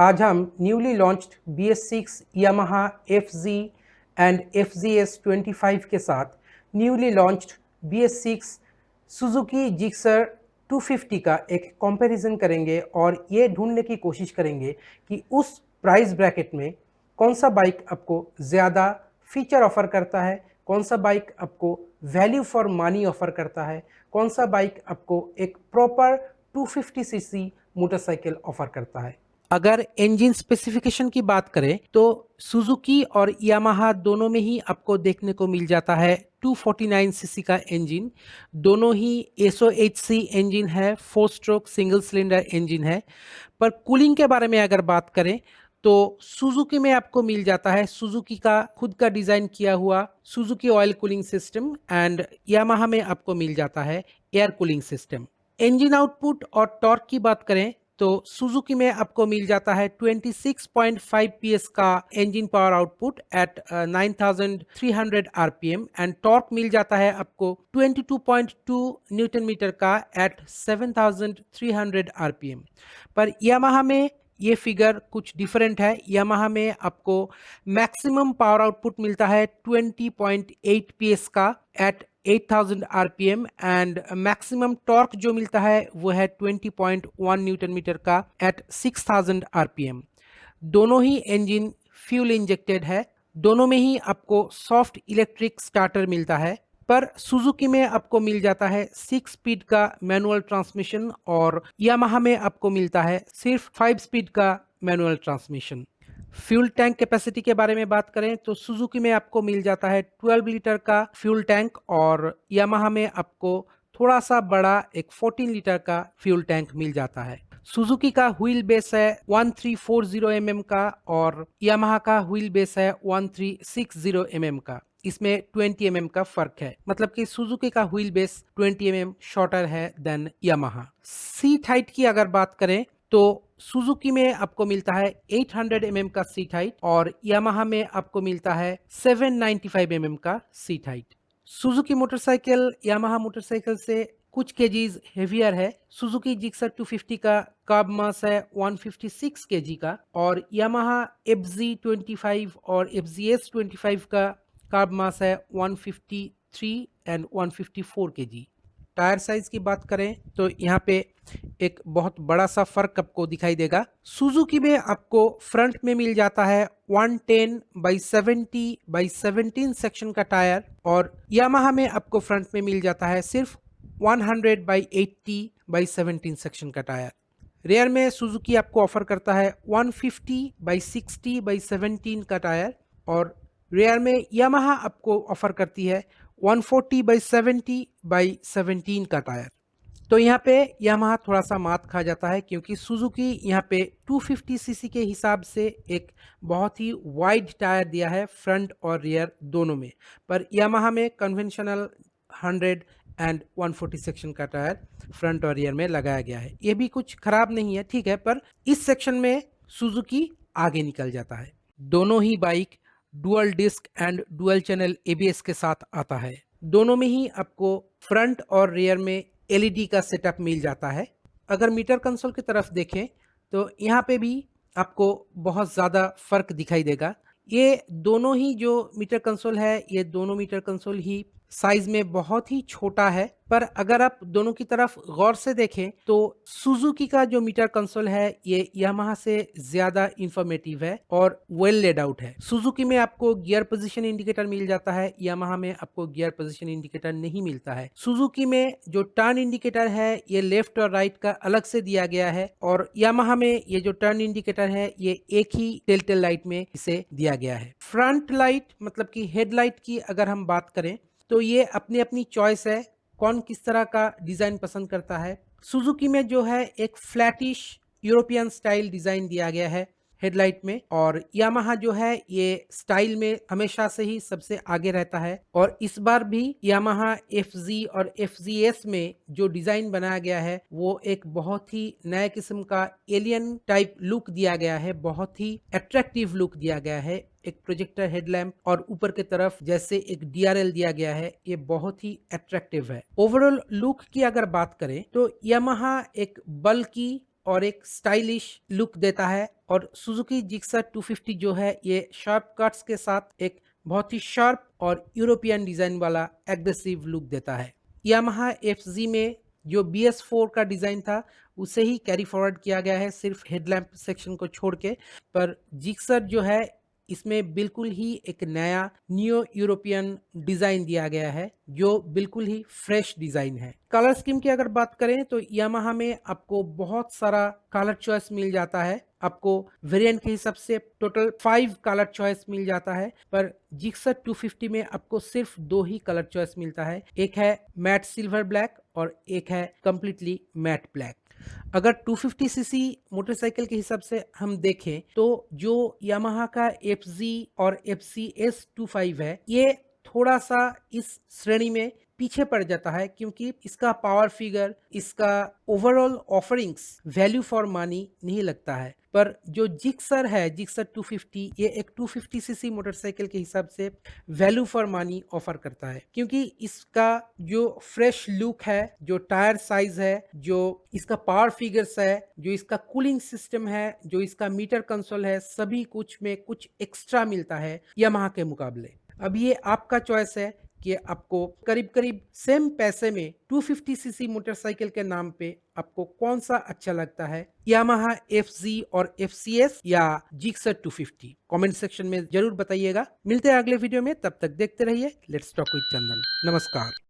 आज हम newly launched BS6 Yamaha FZ and FZS 25 के साथ newly launched BS6 Suzuki Gixxer 250 का एक कंपैरिजन करेंगे और ये ढूंढने की कोशिश करेंगे कि उस प्राइस ब्रैकेट में कौन सा बाइक आपको ज़्यादा फीचर ऑफर करता है, कौन सा बाइक आपको वैल्यू फॉर मनी ऑफर करता है, कौन सा बाइक आपको एक प्रॉपर 250 सीसी मोटरसाइकिल ऑफर करता है। अगर इंजन स्पेसिफिकेशन की बात करें तो सुजुकी और यामाहा दोनों में ही आपको देखने को मिल जाता है 249 सीसी का इंजन। दोनों ही SOHC इंजन है, 4 स्ट्रोक सिंगल सिलेंडर इंजन है। पर कूलिंग के बारे में अगर बात करें तो सुजुकी में आपको मिल जाता है सुजुकी का खुद का डिज़ाइन किया हुआ Suzuki oil cooling system and Yamaha में आपको मिल जाता है air cooling system. Engine output और टॉर्क की बात करें तो सुजुकी में आपको मिल जाता है 26.5 PS का engine power output at 9300 RPM and torque मिल जाता है आपको 22.2 न्यूटन मीटर का एट 7300 RPM। पर यामाहा में ये फिगर कुछ डिफरेंट है। यामाहा में आपको मैक्सिमम पावर आउटपुट मिलता है 20.8 PS का at 8000 RPM and maximum torque जो मिलता है वो है 20.1 न्यूटन मीटर का एट 6000 RPM। दोनों ही इंजन फ्यूल इंजेक्टेड है। दोनों में ही आपको सॉफ्ट इलेक्ट्रिक स्टार्टर मिलता है। पर सुजुकी में आपको मिल जाता है 6 स्पीड का मैनुअल ट्रांसमिशन और यामाहा में आपको मिलता है सिर्फ 5 स्पीड का manual transmission. Fuel tank capacity के बारे में बात करें तो सुजुकी में आपको मिल जाता है 12 लीटर का फ्यूल टैंक और यामाहा में आपको थोड़ा सा बड़ा एक 14 लीटर का फ्यूल टैंक मिल जाता है। सुजुकी का व्हील बेस है 1340 mm का और यामाहा का व्हील बेस है 1360 mm का। इसमें 20 mm का फर्क है, मतलब कि सुजुकी का व्हील बेस 20 mm शॉर्टर है देन यामाहा। सीट हाइट की अगर बात करें तो सुजुकी में आपको मिलता है 800 mm का सीट हाइट और यामाहा में आपको मिलता है 795 mm का seat height. Suzuki motorcycle Yamaha motorcycle से कुछ केजीज हेवियर है। सुजुकी जिक्सर 250 का कार्ब मास है 156 केजी का और यामाहा FZ25 और FZS 25 का कार्ब मास है 153 एंड 154 केजी। टायर साइज की बात करें तो यहाँ पे एक बहुत बड़ा सा फर्क आपको दिखाई देगा। सुजुकी में आपको फ्रंट में मिल जाता है 110 बाई 70 बाई 17 सेक्शन का टायर और यामाहा में आपको फ्रंट में मिल जाता है सिर्फ 100 बाई 80 बाई 17 सेक्शन का टायर। रेयर में सुजुकी आपको ऑफर करता है 150 बाई 60 बाई 17 का टायर और रेयर में यामाहा आपको ऑफर करती है 140 बाई 70 बाई 17 का टायर। तो यहाँ पे यामाहा थोड़ा सा मात खा जाता है क्योंकि सुजुकी यहाँ पे 250 सीसी के हिसाब से एक बहुत ही वाइड टायर दिया है फ्रंट और रियर दोनों में, पर यामाहा में कन्वेंशनल 100 एंड 140 सेक्शन का टायर फ्रंट और रियर में लगाया गया है। ये भी कुछ खराब नहीं है, ठीक है, पर इस सेक्शन में सुजुकी आगे निकल जाता है। दोनों ही bike dual disc and dual channel ABS के साथ आता है। दोनों में ही आपको फ्रंट और रियर में LED का सेटअप मिल जाता है। अगर मीटर कंसोल की तरफ देखें तो यहाँ पे भी आपको बहुत ज़्यादा फर्क दिखाई देगा। ये दोनों ही जो मीटर कंसोल है ये दोनों मीटर कंसोल ही साइज में बहुत ही छोटा है, पर अगर आप दोनों की तरफ गौर से देखें तो सुजुकी का जो मीटर कंसोल है ये यामाहा से ज्यादा इंफॉर्मेटिव है और वेल लेड आउट है। सुजुकी में आपको गियर पोजीशन इंडिकेटर मिल जाता है, यामाहा में आपको गियर पोजीशन इंडिकेटर नहीं मिलता है। सुजुकी में जो टर्न इंडिकेटर है ये लेफ्ट और राइट का अलग से दिया गया है और यामाहा में ये जो टर्न इंडिकेटर है ये एक ही टेल लाइट में इसे दिया गया है। फ्रंट लाइट मतलब कि हेडलाइट की अगर हम बात करें तो ये अपनी अपनी चॉइस है, कौन किस तरह का डिज़ाइन पसंद करता है। सुजुकी में जो है एक फ्लैटिश यूरोपियन स्टाइल डिज़ाइन दिया गया है हेडलाइट में और यामाहा जो है ये स्टाइल में हमेशा से ही सबसे आगे रहता है और इस बार भी यामाहा FZ और FZS में जो डिज़ाइन बनाया गया है वो एक बहुत ही नए किस्म का एलियन टाइप लुक दिया गया है, बहुत ही अट्रैक्टिव लुक दिया गया है। एक प्रोजेक्टर हेडलैम्प और ऊपर की तरफ जैसे एक DRL दिया गया है, ये बहुत ही अट्रैक्टिव है। ओवरऑल लुक की अगर बात करें तो यामाहा एक बल्की और एक स्टाइलिश लुक देता है। और सुजुकी जिक्सर 250 जो है ये शार्प कट्स के साथ एक बहुत ही शार्प और यूरोपियन डिजाइन वाला एग्रेसिव लुक देता है। यामाहा एफजी में जो BS4 का डिजाइन था उसे ही कैरी फॉरवर्ड किया गया है, सिर्फ हेडलैम्प सेक्शन को छोड़ के। पर जिक्सर जो है इसमें बिल्कुल ही एक नया न्यू यूरोपियन डिजाइन दिया गया है जो बिल्कुल ही फ्रेश डिजाइन है। कलर स्कीम की अगर बात करें तो यामाहा में आपको बहुत सारा कलर चॉइस मिल जाता है। आपको वेरिएंट के हिसाब से टोटल 5 कलर चॉइस मिल जाता है, पर जिक्सर 250 में आपको सिर्फ 2 ही कलर चॉइस मिलता है। एक है मैट सिल्वर ब्लैक और एक है कंप्लीटली मैट ब्लैक। अगर 250cc मोटरसाइकिल के हिसाब से हम देखें तो जो यामाहा का FZ और FCS 25 है ये थोड़ा सा इस श्रेणी में पीछे पड़ जाता है, क्योंकि इसका पावर फिगर, इसका overall offerings value for money नहीं लगता है। पर जो जिक्सर है, जिक्सर 250, ये एक 250cc मोटरसाइकिल के हिसाब से वैल्यू फॉर मनी ऑफर करता है, क्योंकि इसका जो फ्रेश लुक है, जो टायर साइज है, जो इसका पावर फिगर्स है, जो इसका कूलिंग सिस्टम है, जो इसका मीटर कंसोल है, सभी कुछ में कुछ एक्स्ट्रा मिलता है यामाहा के मुकाबले। अब ये आपका चॉइस है कि आपको करीब करीब सेम पैसे में 250cc मोटरसाइकिल के नाम पे आपको कौन सा अच्छा लगता है, यामाहा FZ और FCS या जिक्सर 250। कमेंट सेक्शन में जरूर बताइएगा। मिलते हैं अगले वीडियो में, तब तक देखते रहिए लेट्स टॉक विद चंदन। नमस्कार।